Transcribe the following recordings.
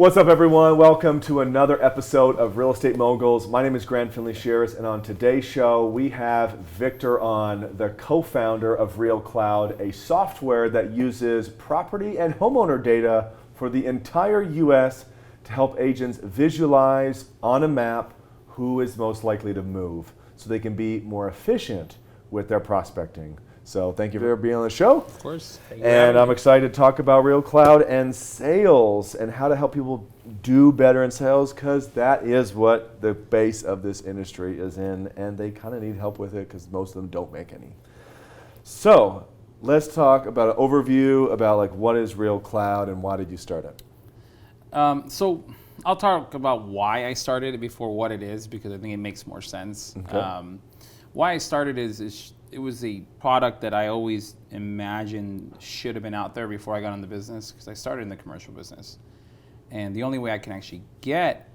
What's up, everyone? Welcome to another episode of Real Estate Moguls. My name is Findlay-Shirras, and on today's show, we have Victor Ahn, the co-founder of RealCloud, a software that uses property and homeowner data for the entire U.S. to help agents visualize on a map who is most likely to move so they can be more efficient with their prospecting. So thank you for being on the show. Of course. And I'm excited to talk about RealCloud and sales and how to help people do better in sales, because that is what the base of this industry is in, and they kind of need help with it because most of them don't make any. So let's talk about an overview about like what is RealCloud and why did you start it? So I'll talk about why I started it before what it is, because I think it makes more sense. Okay. Why I started is it was a product that I always imagined should have been out there before I got in the business, because I started in the commercial business. And the only way I can actually get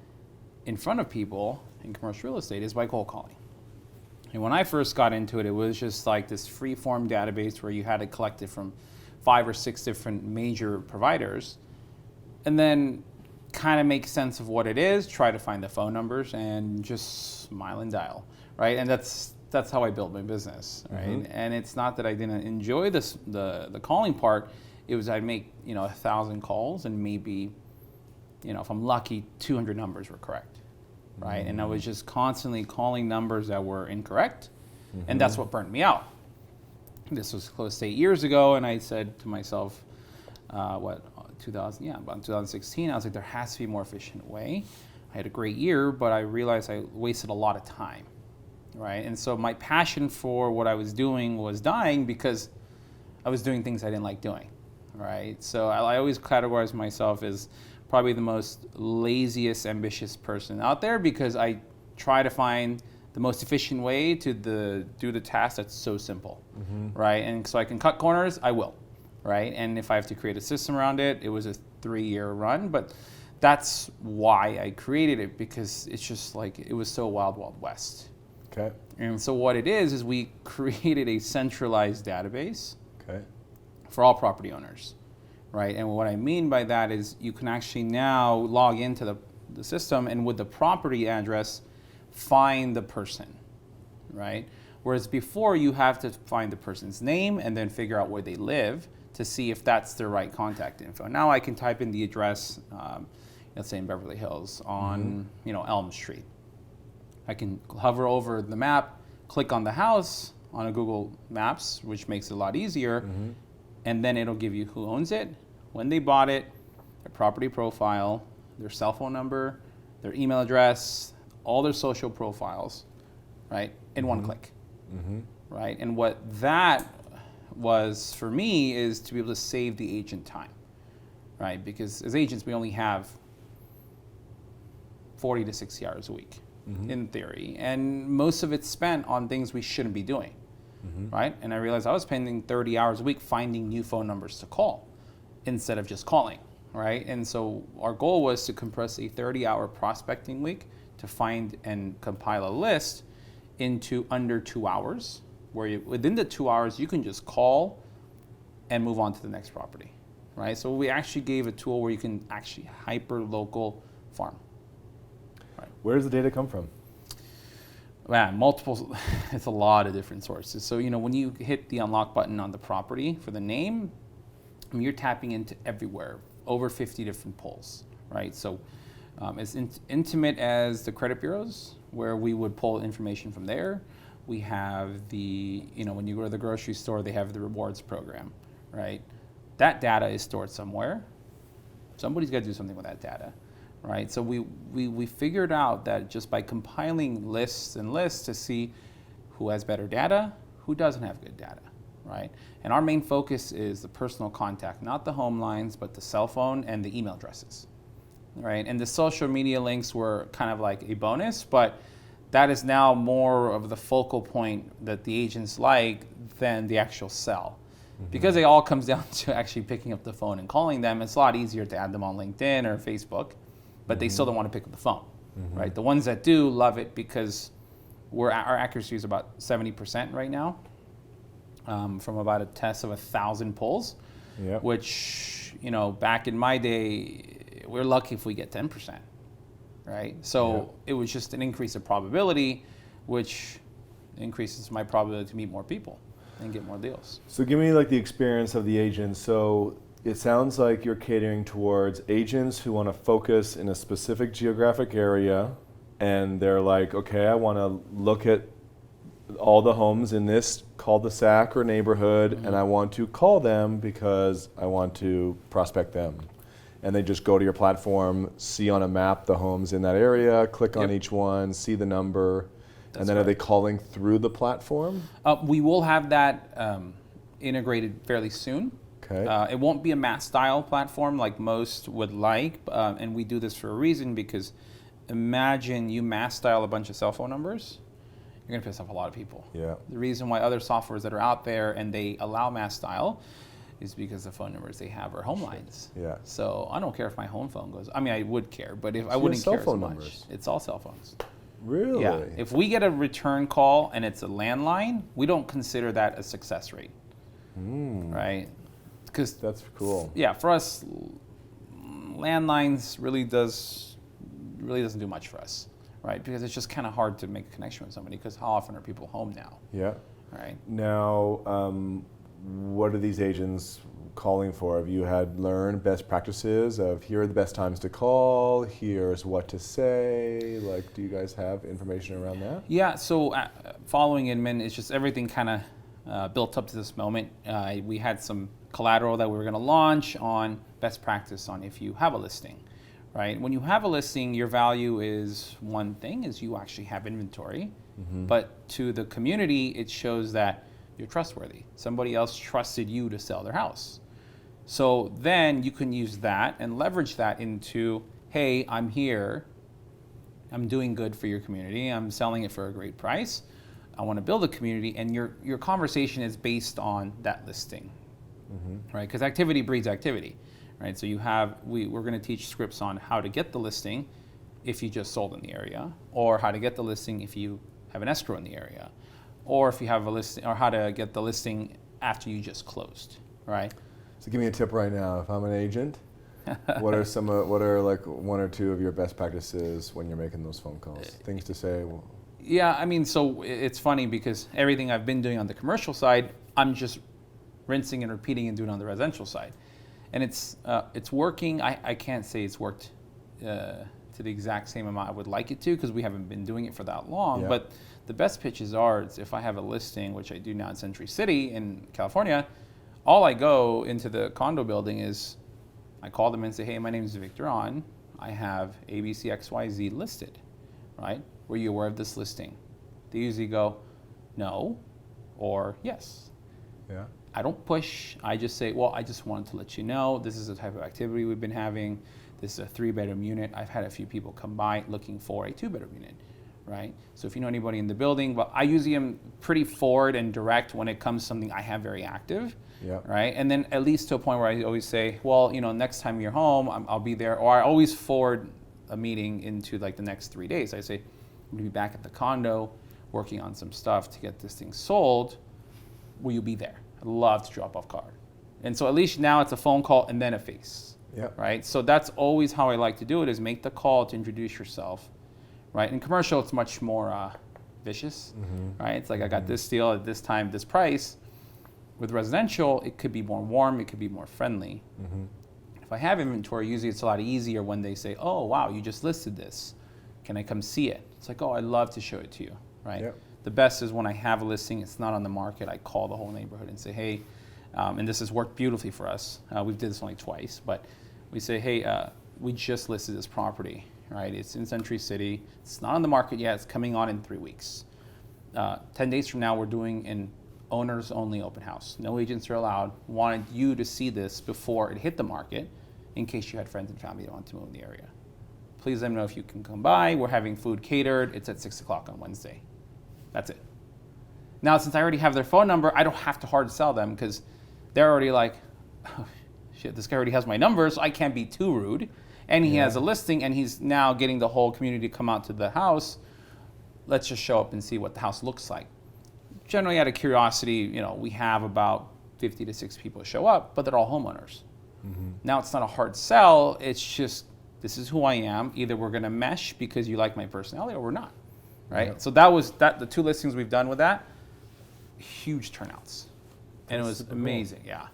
in front of people in commercial real estate is by cold calling. And when I first got into it, it was just like this free-form database where you had to collect it from 5 or 6 different major providers, and then kind of make sense of what it is, try to find the phone numbers, and just smile and dial, right? And that's how I built my business, right? Mm-hmm. And it's not that I didn't enjoy the calling part. It was I'd make 1,000 calls, and maybe, if I'm lucky, 200 numbers were correct, right? Mm-hmm. And I was just constantly calling numbers that were incorrect, mm-hmm. and that's what burnt me out. This was close to 8 years ago, and I said to myself, about 2016, I was like, there has to be a more efficient way. I had a great year, but I realized I wasted a lot of time. Right, and so my passion for what I was doing was dying because I was doing things I didn't like doing. Right, so I always categorize myself as probably the most laziest, ambitious person out there, because I try to find the most efficient way to do the task that's so simple. Mm-hmm. Right, and so I can cut corners, I will. Right, and if I have to create a system around it, it was a 3-year run, but that's why I created it, because it's just like it was so wild, wild west. Okay. And so what it is we created a centralized database, okay, for all property owners, right? And what I mean by that is you can actually now log into the system, and with the property address, find the person, right? Whereas before you have to find the person's name and then figure out where they live to see if that's the right contact info. Now I can type in the address, let's say in Beverly Hills on Elm Street. I can hover over the map, click on the house on a Google Maps, which makes it a lot easier, mm-hmm. and then it'll give you who owns it, when they bought it, their property profile, their cell phone number, their email address, all their social profiles, right, in mm-hmm. one click, mm-hmm. right? And what that was for me is to be able to save the agent time, right? Because as agents, we only have 40 to 60 hours a week. Mm-hmm. in theory, and most of it's spent on things we shouldn't be doing, mm-hmm. right? And I realized I was spending 30 hours a week finding new phone numbers to call instead of just calling, right? And so our goal was to compress a 30-hour prospecting week to find and compile a list into under 2 hours, where within the 2 hours you can just call and move on to the next property, right? So we actually gave a tool where you can actually hyper-local farm. Where does the data come from? Man, multiple, it's a lot of different sources. So, when you hit the unlock button on the property for the name, you're tapping into everywhere, over 50 different polls, right? So as intimate as the credit bureaus, where we would pull information from there. We have when you go to the grocery store, they have the rewards program, right? That data is stored somewhere. Somebody's got to do something with that data. Right, so we figured out that just by compiling lists and lists to see who has better data, who doesn't have good data, right? And our main focus is the personal contact, not the home lines, but the cell phone and the email addresses, right? And the social media links were kind of like a bonus, but that is now more of the focal point that the agents like than the actual sell. Mm-hmm. Because it all comes down to actually picking up the phone and calling them. It's a lot easier to add them on LinkedIn or Facebook, but mm-hmm. they still don't want to pick up the phone, mm-hmm. right? The ones that do love it because our accuracy is about 70% right now, from about a test of 1,000 polls, yep. which, back in my day, we're lucky if we get 10%, right? So it was just an increase of probability, which increases my probability to meet more people and get more deals. So give me like the experience of the agents. So it sounds like you're catering towards agents who want to focus in a specific geographic area, and they're like, okay, I want to look at all the homes in this cul-de-sac or neighborhood, and I want to call them because I want to prospect them. And they just go to your platform, see on a map the homes in that area, click on each one, see the number, and then are they calling through the platform? We will have that integrated fairly soon. Okay. It won't be a mass style platform like most would like, and we do this for a reason, because imagine you mass style a bunch of cell phone numbers, you're going to piss off a lot of people. Yeah. The reason why other softwares that are out there and they allow mass style is because the phone numbers they have are home lines. Yeah. So I don't care if my home phone goes. I mean, I would care, but if I So wouldn't cell care phone as much. numbers? It's all cell phones. Really? Yeah. If we get a return call and it's a landline, we don't consider that a success rate. Right? Because That's cool. yeah, for us, landlines really doesn't do much for us, right? Because it's just kind of hard to make a connection with somebody, because how often are people home now, Yeah. right? Now, what are these agents calling for? Have you had learned best practices of here are the best times to call, here's what to say? Like, do you guys have information around that? Yeah, so following Inman, it's just everything kind of built up to this moment. We had some collateral that we were going to launch on best practice on if you have a listing, right? When you have a listing, your value is one thing, is you actually have inventory. But to the community, it shows that you're trustworthy. Somebody else trusted you to sell their house. So then you can use that and leverage that into, hey, I'm here, I'm doing good for your community, I'm selling it for a great price, I want to build a community, and your conversation is based on that listing, right? Because activity breeds activity, right? So we're going to teach scripts on how to get the listing if you just sold in the area, or how to get the listing if you have an escrow in the area, or if you have a listing, or how to get the listing after you just closed, right? So give me a tip right now. If I'm an agent, what are like one or two of your best practices when you're making those phone calls? Things to say. Yeah, I mean, so it's funny because everything I've been doing on the commercial side, I'm just rinsing and repeating and doing on the residential side. And it's working. I can't say it's worked to the exact same amount I would like it to, because we haven't been doing it for that long. Yeah. But the best pitches are, if I have a listing, which I do now in Century City in California, all I go into the condo building is I call them and say, hey, my name is Victor Ahn. I have ABCXYZ listed, right? Were you aware of this listing? They usually go, no, or yes. Yeah. I don't push. I just say, well, I just wanted to let you know this is the type of activity we've been having. This is a 3-bedroom unit. I've had a few people come by looking for a 2-bedroom unit, right? So if you know anybody in the building, but I usually am pretty forward and direct when it comes to something I have very active, right? And then at least to a point where I always say, well, next time you're home, I'll be there. Or I always forward a meeting into like the next 3 days. I say, I'm gonna be back at the condo working on some stuff to get this thing sold. Will you be there? I'd love to drop off card. And so at least now it's a phone call and then a face, right? So that's always how I like to do it, is make the call to introduce yourself, right? In commercial, it's much more vicious, right? It's like, I got this deal at this time, this price. With residential, it could be more warm, it could be more friendly. If I have inventory, usually it's a lot easier when they say, oh, wow, you just listed this. Can I come see it? It's like, oh, I'd love to show it to you, right? The best is when I have a listing, it's not on the market, I call the whole neighborhood and say, hey, and this has worked beautifully for us. We've did this only twice, but we say, hey, we just listed this property, right? It's in Century City. It's not on the market yet. It's coming on in 3 weeks. 10 days from now, we're doing an owners only open house. No agents are allowed. Wanted you to see this before it hit the market, in case you had friends and family that want to move in the area. Please let me know if you can come by. We're having food catered. It's at 6 o'clock on Wednesday. That's it. Now, since I already have their phone number, I don't have to hard sell them, because they're already like, oh, shit, this guy already has my number, so I can't be too rude. And he has a listing, and he's now getting the whole community to come out to the house. Let's just show up and see what the house looks like. Generally, out of curiosity, we have about 50 to 60 people show up, but they're all homeowners. Now, it's not a hard sell. It's just This is who I am. Either we're going to mesh because you like my personality or we're not, right? Yep. So that was the 2 listings we've done with that, huge turnouts. And it was amazing, yeah.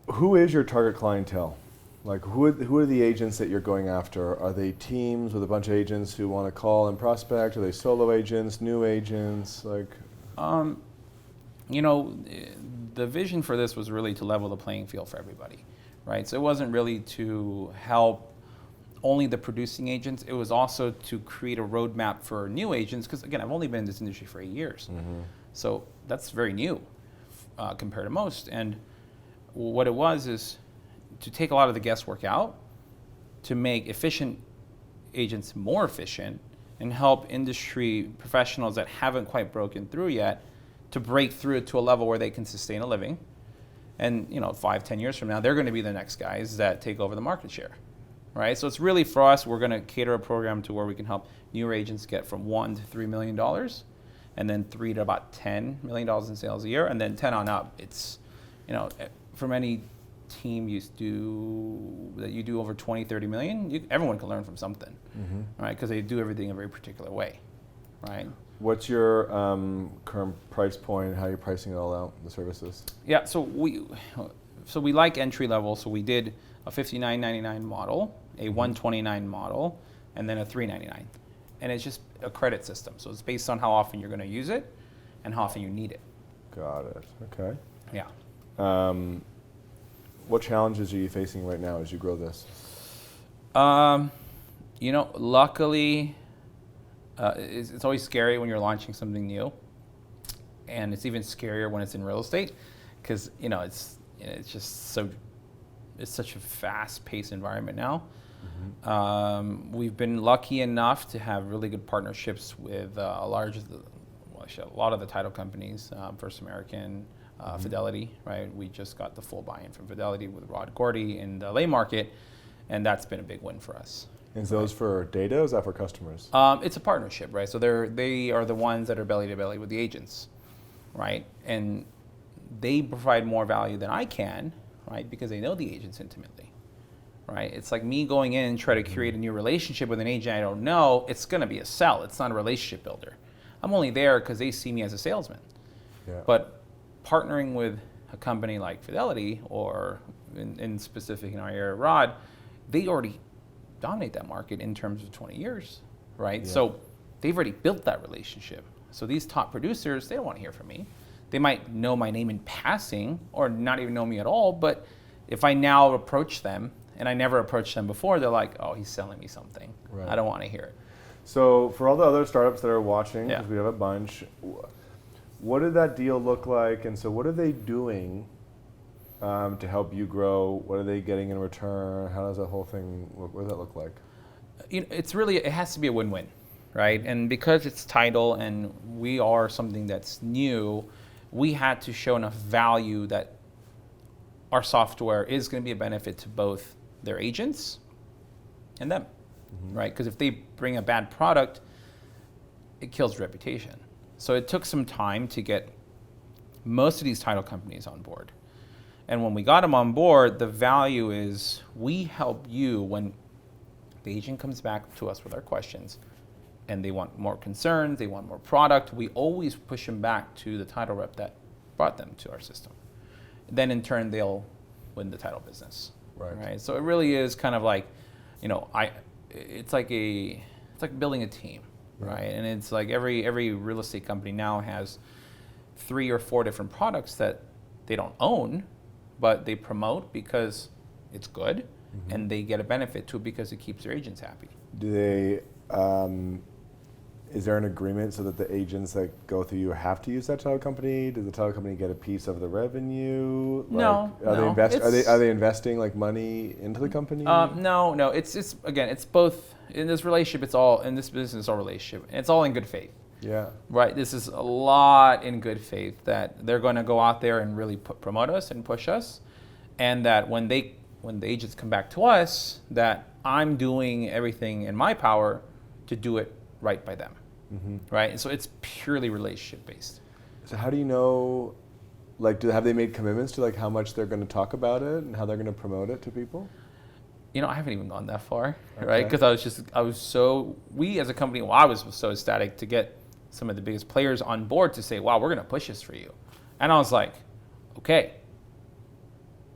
Who is your target clientele? Like, who are the agents that you're going after? Are they teams with a bunch of agents who want to call and prospect? Are they solo agents, new agents? Like, you know, the vision for this was really to level the playing field for everybody, right? So it wasn't really to help only the producing agents. It was also to create a roadmap for new agents, because again, I've only been in this industry for 8 years. So that's very new compared to most. And what it was is to take a lot of the guesswork out, to make efficient agents more efficient, and help industry professionals that haven't quite broken through yet to break through to a level where they can sustain a living. And 5-10 years from now, they're going to be the next guys that take over the market share, right? So it's really, for us, we're going to cater a program to where we can help newer agents get from $1 to $3 million, and then $3 to about $10 million in sales a year, and then 10 on up. It's, from any team you do over 20, 30 million, everyone can learn from something, right? Because they do everything a very particular way, right? what's your current price point? How are you pricing it all out, the services? Yeah, so we like entry level. So we did a $59.99 model, a $129 model, and then a $399. And it's just a credit system. So it's based on how often you're going to use it and how often you need it. Got it. Okay. Yeah. What challenges are you facing right now as you grow this? Luckily, it's always scary when you're launching something new, and it's even scarier when it's in real estate, because it's such a fast-paced environment now. Mm-hmm. We've been lucky enough to have really good partnerships with a lot of the title companies, First American, mm-hmm. Fidelity, right? We just got the full buy-in from Fidelity with Rod Gordy in the LA market, and that's been a big win for us. And so those for data, or is that for customers? It's a partnership, right? So they are the ones that are belly to belly with the agents, right? And they provide more value than I can, right? Because they know the agents intimately, right? It's like me going in and try to create a new relationship with an agent I don't know. It's going to be a sell. It's not a relationship builder. I'm only there because they see me as a salesman. Yeah. But partnering with a company like Fidelity, or in specific in our area, Rod, they already dominate that market in terms of 20 years, right? Yeah. So they've already built that relationship. So these top producers, they don't want to hear from me. They might know my name in passing or not even know me at all, but if I now approach them, and I never approached them before, they're like, oh, he's selling me something. Right. I don't want to hear it. So for all the other startups that are watching, because we have a bunch, what did that deal look like? And so what are they doing to help you grow? What are they getting in return? How does that whole thing look? What does that look like? It has to be a win-win, right? And because it's title and we are something that's new, we had to show enough value that our software is going to be a benefit to both their agents and them, mm-hmm. right? Because if they bring a bad product, it kills reputation. So it took some time to get most of these title companies on board. And when we got them on board, the value is we help you when the agent comes back to us with our questions and they want more concerns, they want more product, we always push them back to the title rep that brought them to our system. Then in turn, they'll win the title business. Right? So it really is kind of like, it's like building a team, right? And it's like every real estate company now has 3 or 4 different products that they don't own, but they promote because it's good, mm-hmm. and they get a benefit to it because it keeps their agents happy. Do they, is there an agreement so that the agents that go through you have to use that title company? Does the title company get a piece of the revenue? No. Are they investing like money into the company? No. It's again, it's both. In this relationship, it's all, in this business, it's all relationship. And it's all in good faith. Yeah. Right. This is a lot in good faith that they're going to go out there and really promote us and push us, and that when the agents come back to us, that I'm doing everything in my power to do it right by them. Mm-hmm. Right. And so it's purely relationship based. So how do you know? Like, have they made commitments to like how much they're going to talk about it and how they're going to promote it to people? I haven't even gone that far, Okay. right? Because we as a company, well, I was so ecstatic to get some of the biggest players on board to say, wow, we're going to push this for you. And I was like, okay,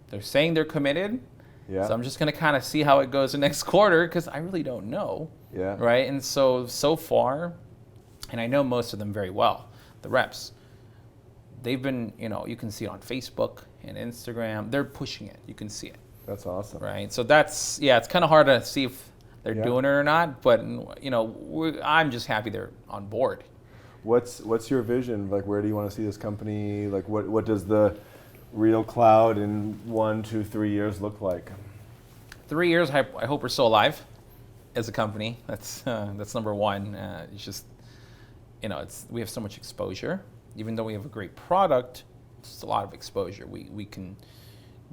they're saying they're committed. Yeah. So I'm just going to kind of see how it goes the next quarter because I really don't know. Yeah. Right. And so far, and I know most of them very well, the reps, they've been, you can see it on Facebook and Instagram. They're pushing it. You can see it. That's awesome. Right. So it's kind of hard to see if they're doing it or not. But, I'm just happy they're on board. What's your vision? Like, where do you want to see this company? Like, what does the RealCloud in 1, 2, 3 years look like? 3 years, I hope we're still alive as a company. That's number one. It's just, we have so much exposure. Even though we have a great product, it's a lot of exposure. We can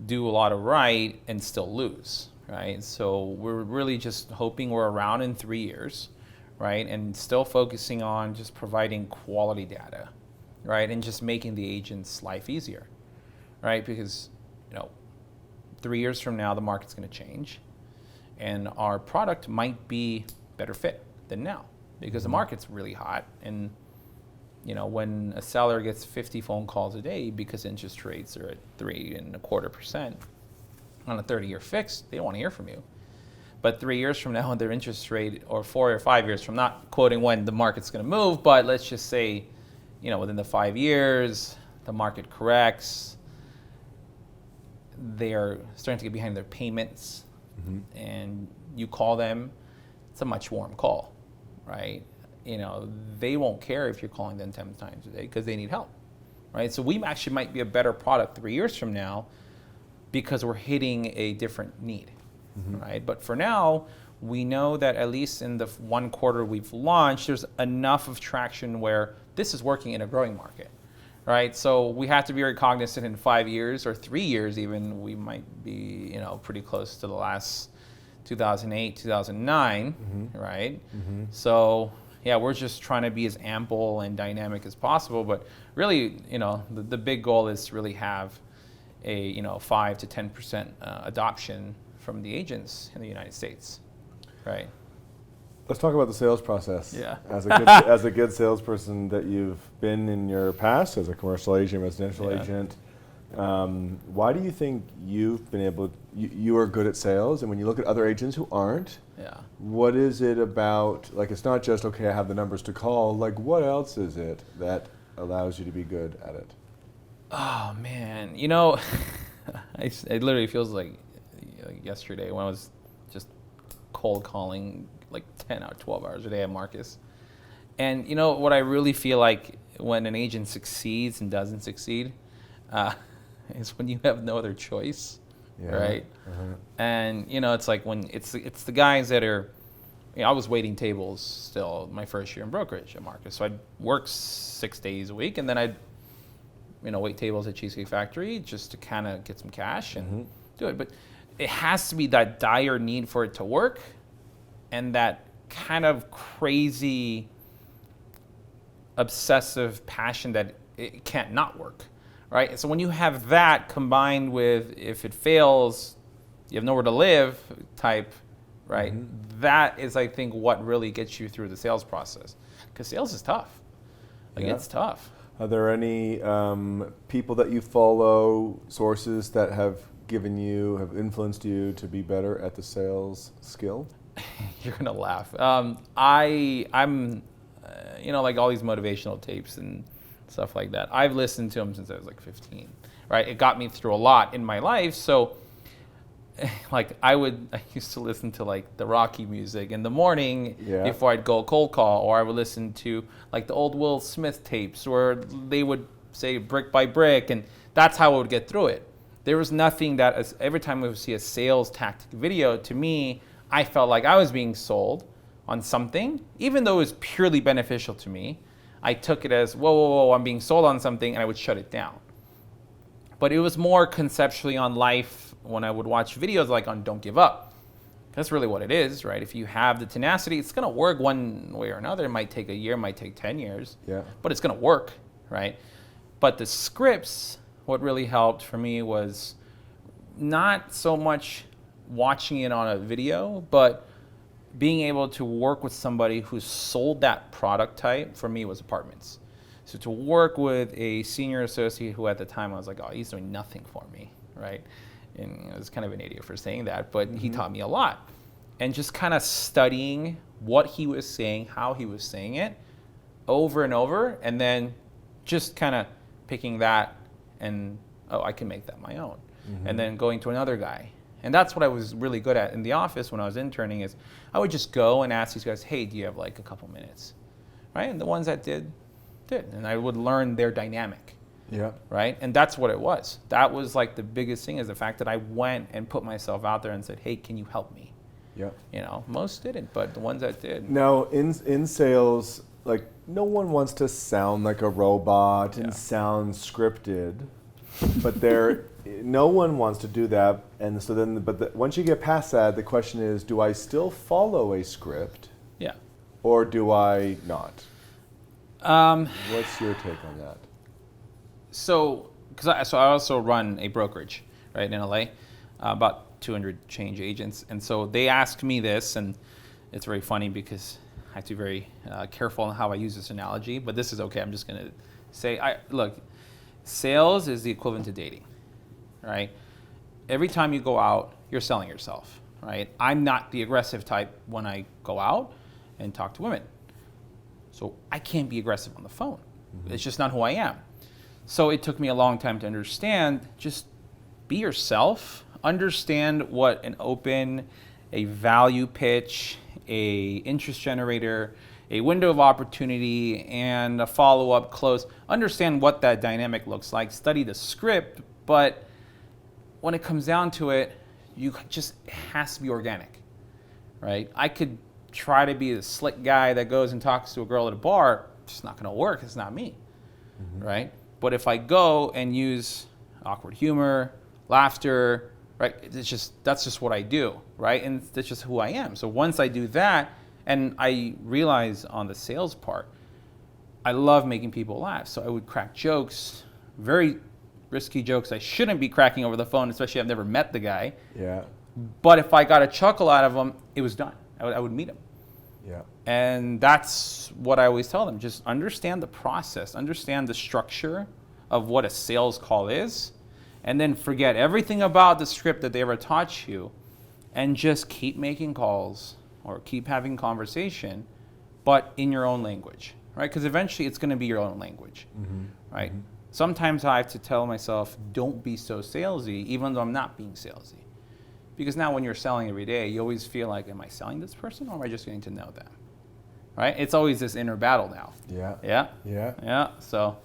do a lot of right and still lose, right? So we're really just hoping we're around in 3 years, right? And still focusing on just providing quality data, right? And just making the agent's life easier, right? Because, 3 years from now, the market's going to change and our product might be better fit than now because the market's really hot. And, when a seller gets 50 phone calls a day because interest rates are at 3.25% on a 30-year fix, they don't want to hear from you. But 3 years from now, when their interest rate, or 4 or 5 years from, not quoting when the market's going to move, but let's just say, within the 5 years, the market corrects, they are starting to get behind their payments, and you call them, it's a much warm call, right? They won't care if you're calling them 10 times a day because they need help, right? So we actually might be a better product 3 years from now because we're hitting a different need, right? But for now, we know that at least in the 1 quarter we've launched, there's enough of traction where this is working in a growing market, right? So we have to be very cognizant in 5 years or 3 years even, we might be, pretty close to the last 2008, 2009, right? So yeah, we're just trying to be as ample and dynamic as possible, but really, the big goal is to really have a 5 to 10% adoption from the agents in the United States, right? Let's talk about the sales process. Yeah. As a good salesperson that you've been in your past, as a commercial agent, residential agent, why do you think you've been able? You are good at sales, and when you look at other agents who aren't, what is it about? Like, it's not just okay, I have the numbers to call. Like, what else is it that allows you to be good at it? Oh man, it literally feels like yesterday when I was just cold calling like 10 or 12 hours a day at Marcus. And what I really feel like when an agent succeeds and doesn't succeed is when you have no other choice, right? And it's like when it's the guys that are, I was waiting tables still my first year in brokerage at Marcus. So I'd work 6 days a week, and then I'd wait tables at Cheesecake Factory just to kind of get some cash and do it. But it has to be that dire need for it to work and that kind of crazy obsessive passion that it can't not work, right? So when you have that combined with if it fails, you have nowhere to live type, right? That is, I think, what really gets you through the sales process. Because sales is tough. It's tough. Are there any people that you follow, sources that have influenced you to be better at the sales skill? You're gonna laugh. I'm, like all these motivational tapes and stuff like that. I've listened to them since I was like 15, right? It got me through a lot in my life. So, I used to listen to like the Rocky music in the morning before I'd go cold call, or I would listen to like the old Will Smith tapes where they would say brick by brick, and that's how I would get through it. There was nothing that, every time I would see a sales tactic video, to me, I felt like I was being sold on something, even though it was purely beneficial to me. I took it as, whoa, I'm being sold on something, and I would shut it down. But it was more conceptually on life when I would watch videos like on Don't Give Up. That's really what it is, right? If you have the tenacity, it's gonna work one way or another. It might take a year, it might take 10 years, but it's gonna work, right? But the scripts, what really helped for me was not so much watching it on a video, but being able to work with somebody who sold that product type, for me, was apartments. So to work with a senior associate who at the time I was like, oh, he's doing nothing for me, right? And I was kind of an idiot for saying that, but he taught me a lot. And just kind of studying what he was saying, how he was saying it, over and over, and then just kind of picking that and, oh, I can make that my own. And then going to another guy. And that's what I was really good at in the office when I was interning, is I would just go and ask these guys, hey, do you have like a couple minutes? Right? And the ones that did. And I would learn their dynamic. Yeah. Right? And that's what it was. That was like the biggest thing, is the fact that I went and put myself out there and said, hey, can you help me? Yeah. You know, most didn't, but the ones that did. Now, in sales, like, no one wants to sound like a robot and sound scripted, but no one wants to do that. And so then, once you get past that, the question is, do I still follow a script? Yeah. Or do I not? What's your take on that? So I also run a brokerage, right, in LA, about 200 change agents. And so they asked me this, and it's very funny because I have to be very careful on how I use this analogy, but this is okay. I'm just going to say, look, sales is the equivalent to dating, right? Every time you go out, you're selling yourself, right? I'm not the aggressive type when I go out and talk to women. So I can't be aggressive on the phone. It's just not who I am. So it took me a long time to understand, just be yourself, understand what a value pitch, a interest generator, a window of opportunity, and a follow-up close. Understand what that dynamic looks like, study the script, but when it comes down to it, it has to be organic, right? I could try to be the slick guy that goes and talks to a girl at a bar. It's just not going to work. It's not me, right? But if I go and use awkward humor, laughter, right? That's just what I do, right? And that's just who I am. So once I do that, and I realize on the sales part, I love making people laugh. So I would crack jokes, very risky jokes I shouldn't be cracking over the phone, especially I've never met the guy. Yeah. But if I got a chuckle out of him, it was done. I would meet him. Yeah. And that's what I always tell them. Just understand the process, understand the structure of what a sales call is, and then forget everything about the script that they ever taught you, and just keep making calls or keep having conversation, but in your own language, right? Because eventually it's going to be your own language, right? Sometimes I have to tell myself, don't be so salesy, even though I'm not being salesy. Because now when you're selling every day, you always feel like, am I selling this person, or am I just getting to know them? Right? It's always this inner battle now. Yeah. So.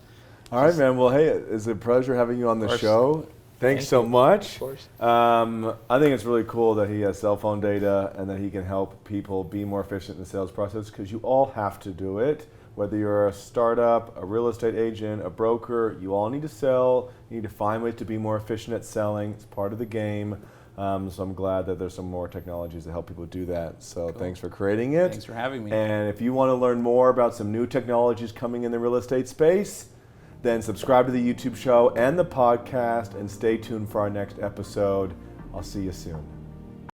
All right, man. Well, hey, it's a pleasure having you on the show. Thanks so much. Of course. I think it's really cool that he has cell phone data and that he can help people be more efficient in the sales process, because you all have to do it. Whether you're a startup, a real estate agent, a broker, you all need to sell. You need to find ways to be more efficient at selling. It's part of the game. So I'm glad that there's some more technologies that help people do that. So Thanks for creating it. Thanks for having me. And if you want to learn more about some new technologies coming in the real estate space, then subscribe to the YouTube show and the podcast, and stay tuned for our next episode. I'll see you soon.